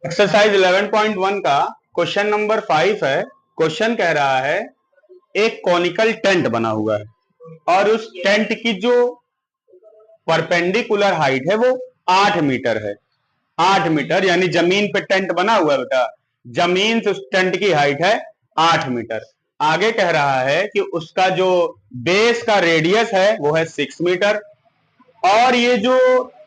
Exercise 11.1 का question number 5 है। Question कह रहा है एक कॉनिकल टेंट बना हुआ है और उस टेंट की जो परपेंडिकुलर हाइट है वो 8 मीटर है। 8 मीटर यानी जमीन पे टेंट बना हुआ है बेटा, जमीन से उस टेंट की हाइट है 8 मीटर। आगे कह रहा है कि उसका जो बेस का रेडियस है वो है 6 मीटर और ये जो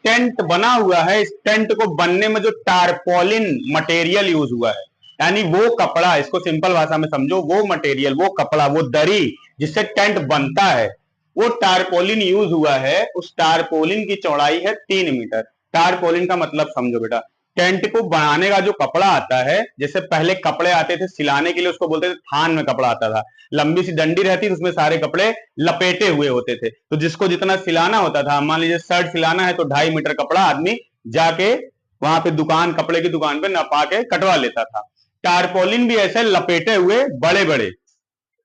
टेंट बना हुआ है, इस टेंट को बनने में जो टारपोलिन मटेरियल यूज हुआ है, यानी वो कपड़ा, इसको सिंपल भाषा में समझो, वो मटेरियल, वो कपड़ा, वो दरी जिससे टेंट बनता है, वो टारपोलिन यूज हुआ है। उस टारपोलिन की चौड़ाई है 3 मीटर। टारपोलिन का मतलब समझो बेटा, टेंट को बनाने का जो कपड़ा आता है, जैसे पहले कपड़े आते थे सिलाने के लिए, उसको बोलते थे थान में कपड़ा आता था, लंबी सी डंडी रहती थी, उसमें सारे कपड़े लपेटे हुए होते थे। तो जिसको जितना सिलाना होता था, मान लीजिए शर्ट सिलाना है तो 2.5 मीटर कपड़ा आदमी जाके वहां पे दुकान, कपड़े की दुकान पे नपा के कटवा लेता था। टारपोलिन भी ऐसे लपेटे हुए बड़े बड़े,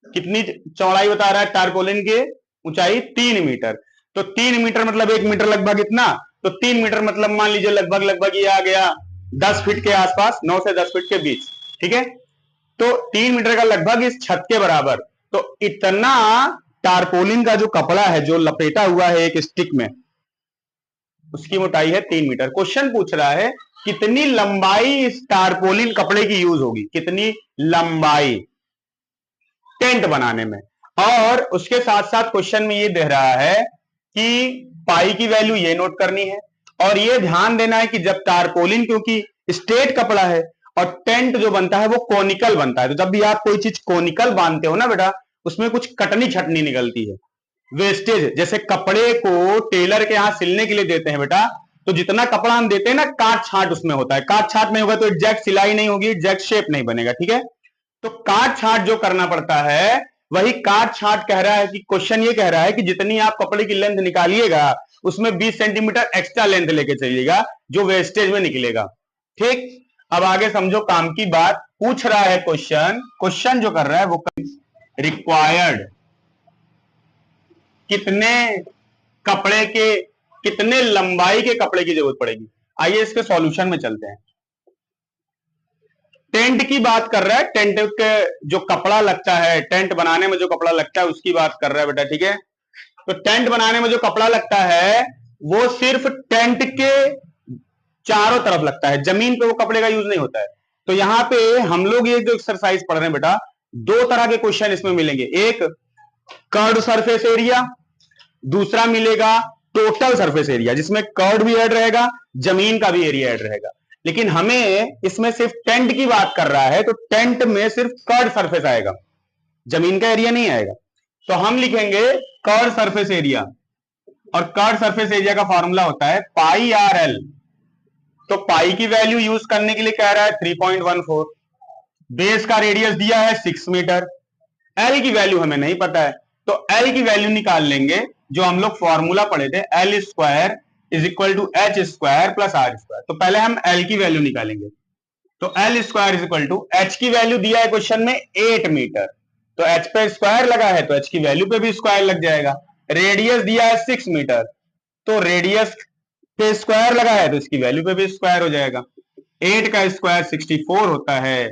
कितनी चौड़ाई बता रहा है टारपोलिन की? ऊंचाई 3 मीटर। तो 3 मीटर मतलब 1 मीटर लगभग इतना, तो 3 मीटर मतलब मान लीजिए लगभग लगभग ये आ गया 10 फीट के आसपास, 9 से 10 फीट के बीच। ठीक है, तो 3 मीटर का लगभग इस छत के बराबर। तो इतना टारपोलिन का जो कपड़ा है जो लपेटा हुआ है एक स्टिक में, उसकी मोटाई है 3 मीटर। क्वेश्चन पूछ रहा है कितनी लंबाई इस टारपोलिन कपड़े की यूज होगी, कितनी लंबाई टेंट बनाने में। और उसके साथ साथ क्वेश्चन में ये दे रहा है कि पाई की वैल्यू ये नोट करनी है और ये ध्यान देना है कि जब टारपोलिन, क्योंकि स्ट्रेट कपड़ा है और टेंट जो बनता है वो कोनिकल बनता है, तो जब भी आप कोई चीज कोनिकल बांधते हो ना बेटा, उसमें कुछ कटनी छटनी निकलती है, वेस्टेज। जैसे कपड़े को टेलर के यहां सिलने के लिए देते हैं बेटा, तो जितना कपड़ा हम देते हैं ना, काट छाट उसमें होता है, काट छाट नहीं होगा तो एग्जैक्ट सिलाई नहीं होगी, एग्जैक्ट शेप नहीं बनेगा। ठीक है, तो काट छाट जो करना पड़ता है वही काट छाट कह रहा है कि क्वेश्चन ये कह रहा है कि जितनी आप कपड़े की लेंथ निकालिएगा उसमें 20 सेंटीमीटर एक्स्ट्रा लेंथ लेके चलिएगा जो वेस्टेज में निकलेगा। ठीक, अब आगे समझो काम की बात। पूछ रहा है क्वेश्चन, क्वेश्चन जो कर रहा है वो रिक्वायर्ड कितने कपड़े के, कितने लंबाई के कपड़े की जरूरत पड़ेगी। आइए इसके सॉल्यूशन में चलते हैं। टेंट की बात कर रहा है, टेंट के जो कपड़ा लगता है, टेंट बनाने में जो कपड़ा लगता है उसकी बात कर रहा है बेटा। ठीक है, तो टेंट बनाने में जो कपड़ा लगता है वो सिर्फ टेंट के चारों तरफ लगता है, जमीन पे वो कपड़े का यूज नहीं होता है। तो यहां पे हम लोग ये जो एक्सरसाइज पढ़ रहे हैं बेटा, दो तरह के क्वेश्चन इसमें मिलेंगे। एक कर्ड सरफेस एरिया, दूसरा मिलेगा टोटल सरफेस एरिया, जिसमें कर्ड भी ऐड रहेगा, जमीन का भी एरिया ऐड रहेगा। लेकिन हमें इसमें सिर्फ टेंट की बात कर रहा है, तो टेंट में सिर्फ कर्ड सरफेस आएगा, जमीन का एरिया नहीं आएगा। तो हम लिखेंगे कर्ड सरफेस एरिया, और कर्ड सरफेस एरिया का फॉर्मूला होता है पाई आर एल। तो पाई की वैल्यू यूज करने के लिए कह रहा है 3.14, बेस का रेडियस दिया है 6 मीटर, एल की वैल्यू हमें नहीं पता है, तो एल की वैल्यू निकाल लेंगे जो हम लोग फॉर्मूला पढ़े थे, L square is equal to H square plus R square. तो पहले हम एल की वैल्यू निकालेंगे, तो L square is equal to, H की वैल्यू दिया है क्वेश्चन में 8 मीटर, तो एच पे स्क्वायर लगा है तो एच की वैल्यू पे भी स्क्वायर लग जाएगा। रेडियस दिया है 6 मीटर, तो रेडियस पे स्क्वायर लगा है तो इसकी वैल्यू पे भी स्क्वायर हो जाएगा। 8 का स्क्वायर 64 होता है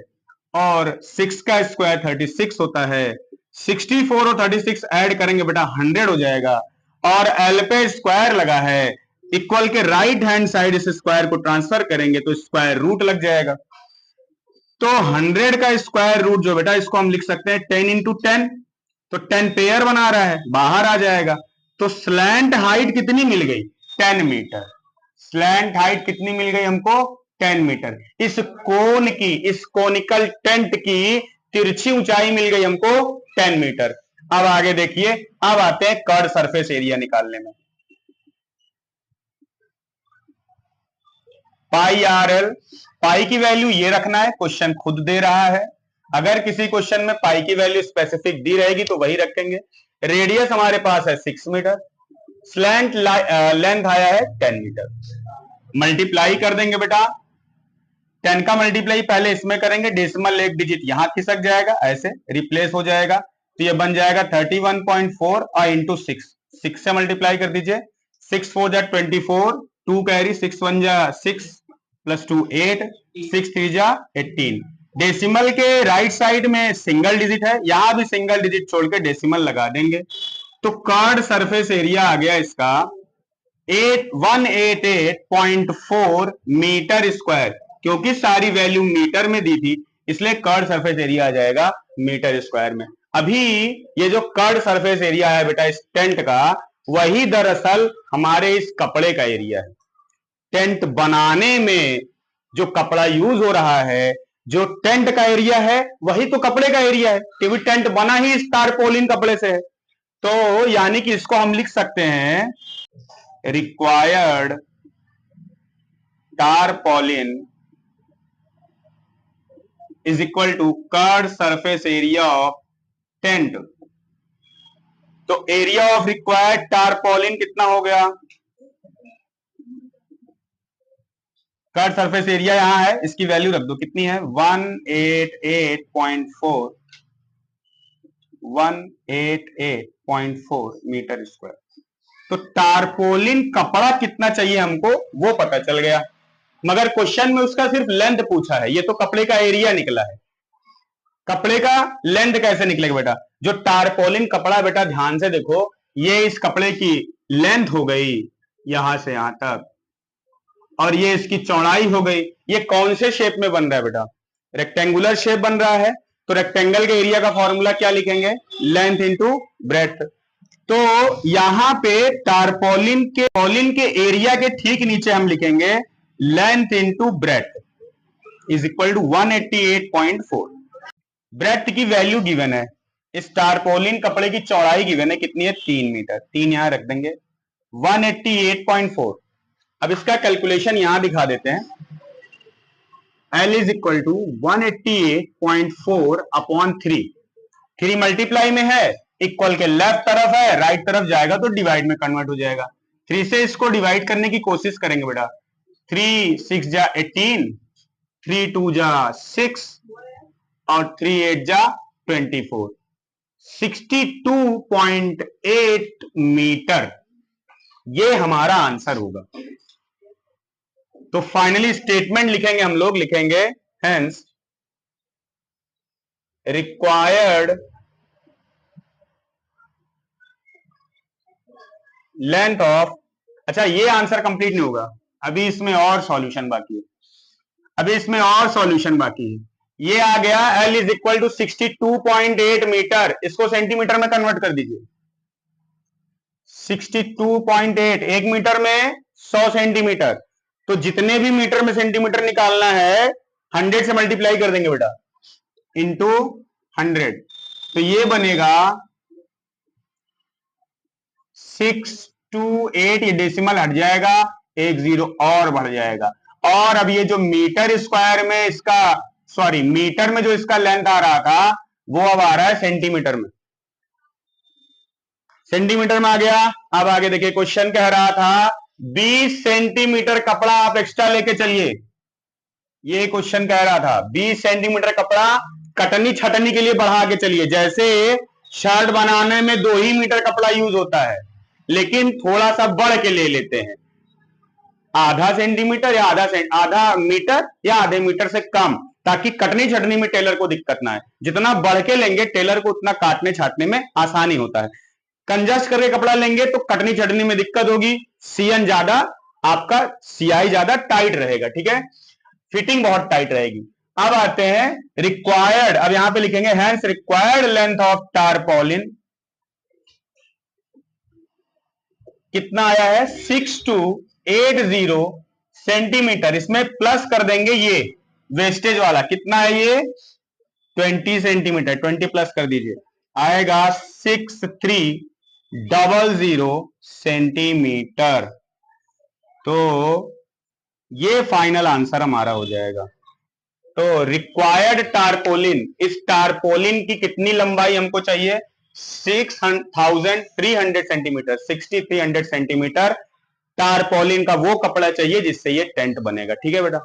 और 6 का स्क्वायर 36 होता है। 64 और 36 ऐड करेंगे बेटा 100 हो जाएगा, और एल पे स्क्वायर लगा है, इक्वल के राइट हैंड साइड इस स्क्वायर को ट्रांसफर करेंगे तो स्क्वायर रूट लग जाएगा। तो 100 का स्क्वायर रूट जो बेटा, इसको हम लिख सकते हैं 10 इंटू 10, तो 10 पेयर बना रहा है, बाहर आ जाएगा। तो स्लैंट हाइट कितनी मिल गई? 10 मीटर। स्लैंट हाइट कितनी मिल गई हमको? 10 मीटर। इस कोन की, इस कोनिकल टेंट की तिरछी ऊंचाई मिल गई हमको 10 मीटर। अब आगे देखिए, अब आते हैं कर्ड सरफेस एरिया निकालने में। पाई आर एल, पाई की वैल्यू ये रखना है, क्वेश्चन खुद दे रहा है। अगर किसी क्वेश्चन में पाई की वैल्यू स्पेसिफिक दी रहेगी तो वही रखेंगे। रेडियस हमारे पास है 6 मीटर, स्लैंट लेंथ आया है 10 मीटर। मल्टीप्लाई कर देंगे बेटा, 10 का मल्टीप्लाई पहले इसमें करेंगे, डेसिमल एक डिजिट यहां खिसक जाएगा, ऐसे रिप्लेस हो जाएगा, तो ये बन जाएगा 31.4 और इंटू 6, 6 से मल्टीप्लाई कर दीजिए, 6 4 जा 24, 2 कैरी, 6 1 जा 6, प्लस 2 8, 6 3 जा 18। डेसिमल के राइट साइड में सिंगल डिजिट है, यहां भी सिंगल डिजिट छोड़ के डेसिमल लगा देंगे, तो कर्ड सरफेस एरिया आ गया इसका 188.4 मीटर स्क्वायर। क्योंकि सारी वैल्यू मीटर में दी थी इसलिए कर्ड सरफेस एरिया आ जाएगा मीटर स्क्वायर में। अभी ये जो कर्ड सरफेस एरिया है बेटा इस टेंट का, वही दरअसल हमारे इस कपड़े का एरिया है। टेंट बनाने में जो कपड़ा यूज हो रहा है, जो टेंट का एरिया है वही तो कपड़े का एरिया है, क्योंकि टेंट बना ही इस टारपोलिन कपड़े से है। तो यानी कि इसको हम लिख सकते हैं required tarpaulin is equal to curved surface area of tent. तो एरिया ऑफ रिक्वायर्ड टारपोलिन कितना हो गया? कर्ड सरफेस एरिया यहां है, इसकी वैल्यू रख दो, कितनी है? 188.4 मीटर स्क्वायर। तो टारपोलिन कपड़ा कितना चाहिए हमको वो पता चल गया, मगर क्वेश्चन में उसका सिर्फ लेंथ पूछा है। ये तो कपड़े का एरिया निकला है, कपड़े का लेंथ कैसे निकलेगा बेटा? जो टारपोलिन कपड़ा, बेटा ध्यान से देखो, ये इस कपड़े की लेंथ हो गई यहां से यहां तक, और ये इसकी चौड़ाई हो गई। ये कौन से शेप में बन रहा है बेटा? रेक्टेंगुलर शेप बन रहा है, तो रेक्टेंगल के एरिया का फॉर्मूला क्या लिखेंगे? Length into breadth. तो यहां पे टारपोलिन के एरिया के ठीक नीचे हम लिखेंगे length into breadth is equal to 188.4। Breadth की वैल्यू गिवन है, इस टारपोलिन कपड़े की चौड़ाई गिवन है, कितनी है? 3 मीटर। 3 यहां रख देंगे, 188.4। अब इसका कैलकुलेशन यहां दिखा देते हैं। L is equal to 188.4 upon 3। 3 multiply में है, इक्वल के लेफ्ट तरफ है, राइट तरफ जाएगा तो डिवाइड में कन्वर्ट हो जाएगा। 3 से इसको डिवाइड करने की कोशिश करेंगे बेटा। 3 6 जा 18, 3 2 जा 6 और 3 8 जा 24, 62.8 मीटर ये हमारा आंसर होगा। तो फाइनली स्टेटमेंट लिखेंगे हम लोग, लिखेंगे हेंस रिक्वायर्ड लेंथ ऑफ। अच्छा, ये आंसर कंप्लीट नहीं होगा, अभी इसमें और सॉल्यूशन बाकी है, अभी इसमें और सॉल्यूशन बाकी है। ये आ गया L is equal to 62.8 metre, इसको सेंटीमीटर में कन्वर्ट कर दीजिए। 62.8, 1 मीटर में 100 सेंटीमीटर, तो जितने भी मीटर में सेंटीमीटर निकालना है 100 से मल्टीप्लाई कर देंगे बेटा, इंटू 100। तो ये बनेगा 628, ये डेसिमल हट जाएगा, एक जीरो और बढ़ जाएगा। और अब ये जो मीटर स्क्वायर में इसका, सॉरी मीटर में जो इसका लेंथ आ रहा था वो अब आ रहा है सेंटीमीटर में, सेंटीमीटर में आ गया। अब आगे देखिए, क्वेश्चन कह रहा था 20 सेंटीमीटर कपड़ा आप एक्स्ट्रा लेके चलिए। ये क्वेश्चन कह रहा था 20 सेंटीमीटर कपड़ा कटनी छटनी के लिए बढ़ा के चलिए। जैसे शर्ट बनाने में 2 ही मीटर कपड़ा यूज होता है, लेकिन थोड़ा सा बढ़ के ले लेते हैं, आधा सेंटीमीटर या आधा मीटर या आधे मीटर से कम, ताकि कटनी छटनी में टेलर को दिक्कत ना है। जितना बढ़ के लेंगे टेलर को उतना काटने छाटने में आसानी होता है। कंजस्ट करके कपड़ा लेंगे तो कटनी छटनी में दिक्कत होगी, सीएन ज्यादा, आपका सीआई ज्यादा टाइट रहेगा, ठीक है, फिटिंग बहुत टाइट रहेगी। अब आते हैं रिक्वायर्ड, अब यहां पे लिखेंगे hence required length of tarpaulin कितना आया है? 6280 सेंटीमीटर। इसमें प्लस कर देंगे ये वेस्टेज वाला, कितना है ये? 20 सेंटीमीटर, 20 प्लस कर दीजिए, आएगा 6300 सेंटीमीटर। तो ये फाइनल आंसर हमारा हो जाएगा। तो रिक्वायर्ड टारपोलिन, इस टारपोलिन की कितनी लंबाई हमको चाहिए? 6300 सेंटीमीटर, 6300 सेंटीमीटर टारपोलिन का वो कपड़ा चाहिए जिससे ये टेंट बनेगा। ठीक है बेटा,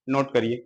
नोट करिए।